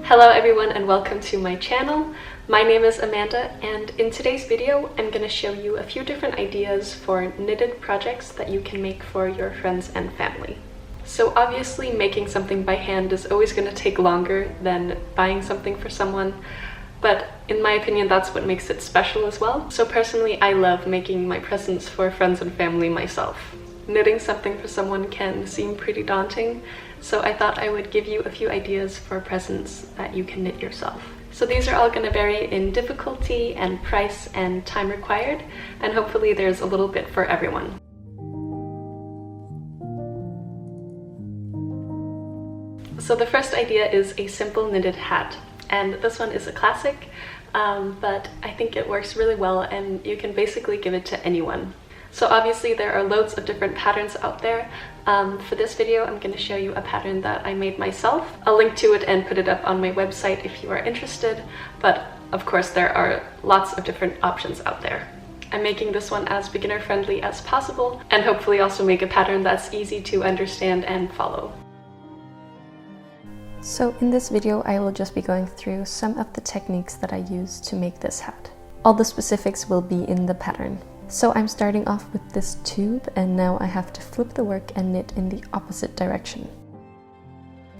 Hello everyone and welcome to my channel. My name is Amanda and in today's video I'm going to show you a few different ideas for knitted projects that you can make for your friends and family. So obviously making something by hand is always going to take longer than buying something for someone, but in my opinion that's what makes it special as well. So personally I love making my presents for friends and family myself. Knitting something for someone can seem pretty daunting, so I thought I would give you a few ideas for presents that you can knit yourself. So these are all going to vary in difficulty and price and time required, and hopefully there's a little bit for everyone. So the first idea is a simple knitted hat, and this one is a classic, but I think it works really well and you can basically give it to anyone. So obviously there are loads of different patterns out there. For this video I'm going to show you a pattern that I made myself. I'll link to it and put it up on my website if you are interested, but of course there are lots of different options out there. I'm making this one as beginner friendly as possible and hopefully also make a pattern that's easy to understand and follow. So in this video I will just be going through some of the techniques that I use to make this hat. All the specifics will be in the pattern. So I'm starting off with this tube and now I have to flip the work and knit in the opposite direction.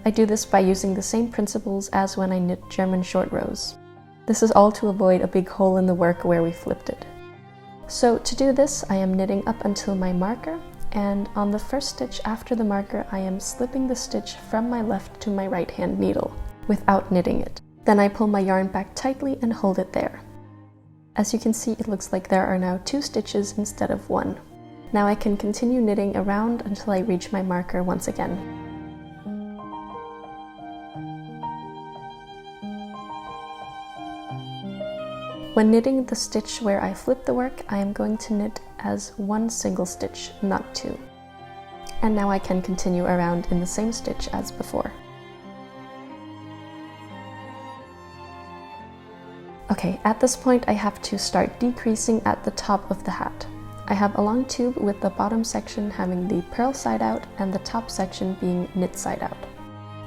I do this by using the same principles as when I knit German short rows. This is all to avoid a big hole in the work where we flipped it. So to do this I am knitting up until my marker, and on the first stitch after the marker I am slipping the stitch from my left to my right hand needle without knitting it. Then I pull my yarn back tightly and hold it there. As you can see, it looks like there are now 2 stitches instead of 1. Now I can continue knitting around until I reach my marker once again. When knitting the stitch where I flip the work, I am going to knit as 1 single stitch, not 2. And now I can continue around in the same stitch as before. Okay, at this point I have to start decreasing at the top of the hat. I have a long tube with the bottom section having the purl side out and the top section being knit side out.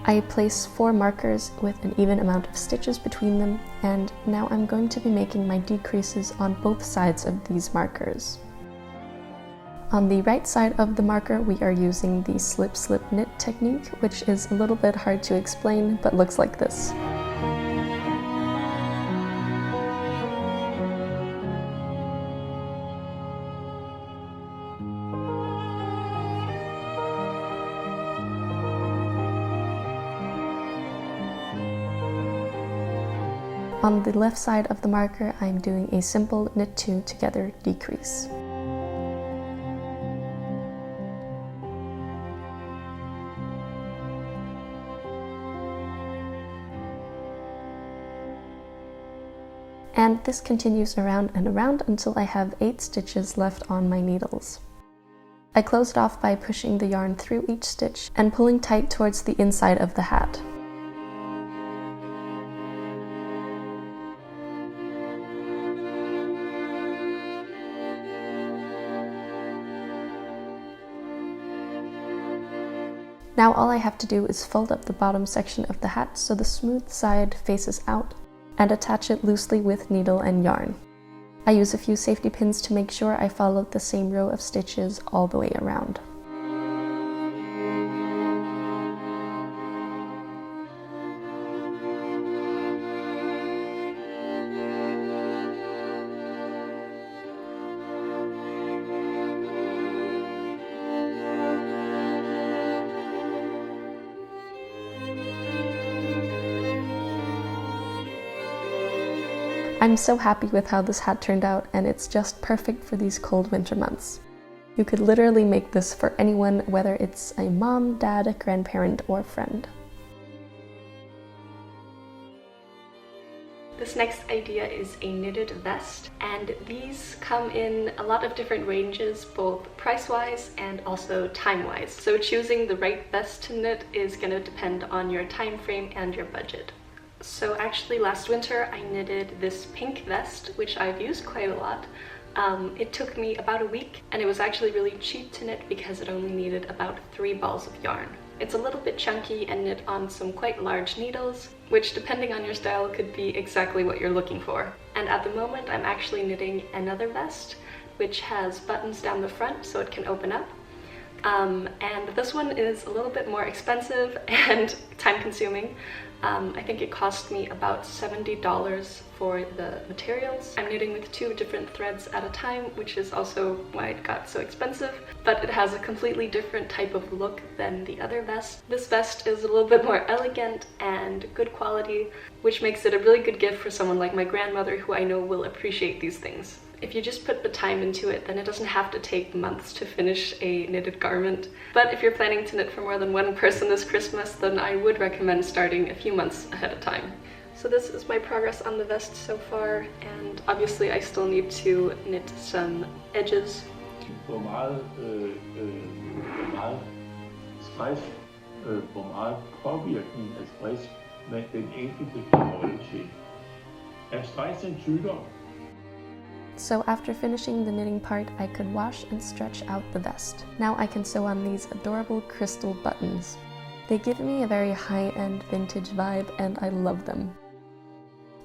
I place 4 markers with an even amount of stitches between them, and now I'm going to be making my decreases on both sides of these markers. On the right side of the marker we are using the slip slip knit technique, which is a little bit hard to explain but looks like this. On the left side of the marker, I'm doing a simple knit 2 together decrease. And this continues around and around until I have 8 stitches left on my needles. I close it off by pushing the yarn through each stitch and pulling tight towards the inside of the hat. Now all I have to do is fold up the bottom section of the hat so the smooth side faces out and attach it loosely with needle and yarn. I use a few safety pins to make sure I follow the same row of stitches all the way around. I'm so happy with how this hat turned out, and it's just perfect for these cold winter months. You could literally make this for anyone, whether it's a mom, dad, grandparent, or friend. This next idea is a knitted vest, and these come in a lot of different ranges, both price-wise and also time-wise. So choosing the right vest to knit is going to depend on your time frame and your budget. So actually last winter I knitted this pink vest, which I've used quite a lot. It took me about a week, and it was actually really cheap to knit because it only needed about 3 balls of yarn. It's a little bit chunky and knit on some quite large needles, which depending on your style could be exactly what you're looking for. And at the moment I'm actually knitting another vest, which has buttons down the front so it can open up. And this one is a little bit more expensive and time-consuming. I think it cost me about $70 for the materials. I'm knitting with 2 different threads at a time, which is also why it got so expensive, but it has a completely different type of look than the other vest. This vest is a little bit more elegant and good quality, which makes it a really good gift for someone like my grandmother, who I know will appreciate these things. If you just put the time into it, then it doesn't have to take months to finish a knitted garment. But if you're planning to knit for more than one person this Christmas, then I would recommend starting a few months ahead of time. So this is my progress on the vest so far, and obviously I still need to knit some edges. Hvor meget stress, hvor meget påvirkning af stress man den enkelte kan holde til. Er stress en sygdom? So after finishing the knitting part, I could wash and stretch out the vest. Now I can sew on these adorable crystal buttons. They give me a very high-end vintage vibe and I love them.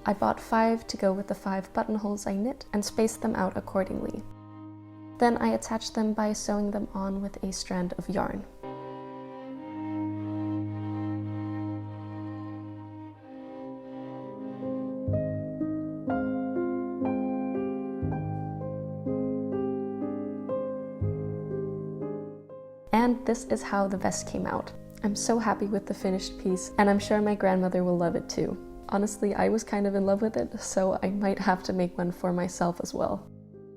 I bought 5 to go with the 5 buttonholes I knit and spaced them out accordingly. Then I attached them by sewing them on with a strand of yarn. And this is how the vest came out. I'm so happy with the finished piece, and I'm sure my grandmother will love it too. Honestly, I was kind of in love with it, so I might have to make one for myself as well.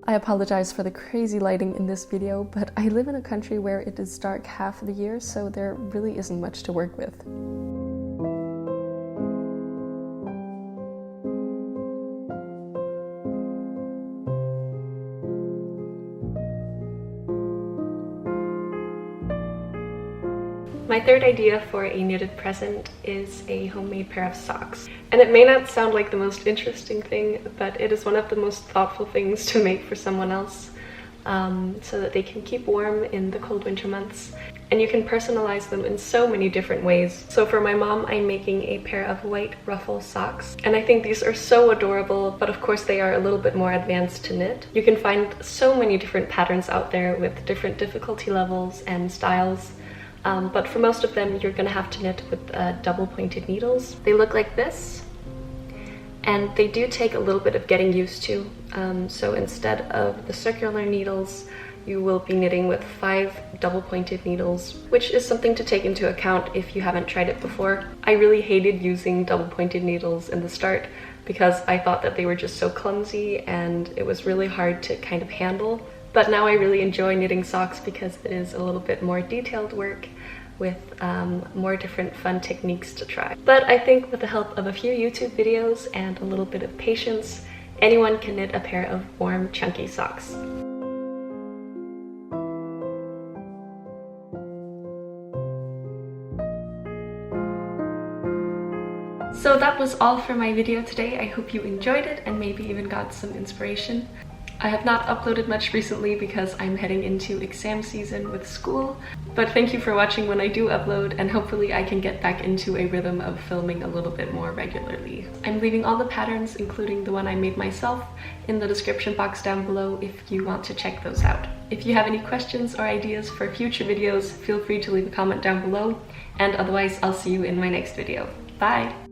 I apologize for the crazy lighting in this video, but I live in a country where it is dark half of the year, so there really isn't much to work with. My third idea for a knitted present is a homemade pair of socks. And it may not sound like the most interesting thing, but it is one of the most thoughtful things to make for someone else, so that they can keep warm in the cold winter months. And you can personalize them in so many different ways. So for my mom, I'm making a pair of white ruffle socks. And I think these are so adorable, but of course they are a little bit more advanced to knit. You can find so many different patterns out there with different difficulty levels and styles. But for most of them, you're going to have to knit with double pointed needles. They look like this, and they do take a little bit of getting used to. So instead of the circular needles, you will be knitting with 5 double pointed needles, which is something to take into account if you haven't tried it before. I really hated using double pointed needles in the start because I thought that they were just so clumsy and it was really hard to kind of handle. But now I really enjoy knitting socks because it is a little bit more detailed work with more different fun techniques to try. But I think with the help of a few YouTube videos and a little bit of patience, anyone can knit a pair of warm, chunky socks. So that was all for my video today. I hope you enjoyed it and maybe even got some inspiration. I have not uploaded much recently because I'm heading into exam season with school, but thank you for watching when I do upload, and hopefully I can get back into a rhythm of filming a little bit more regularly. I'm leaving all the patterns, including the one I made myself, in the description box down below if you want to check those out. If you have any questions or ideas for future videos, feel free to leave a comment down below, and otherwise I'll see you in my next video. Bye!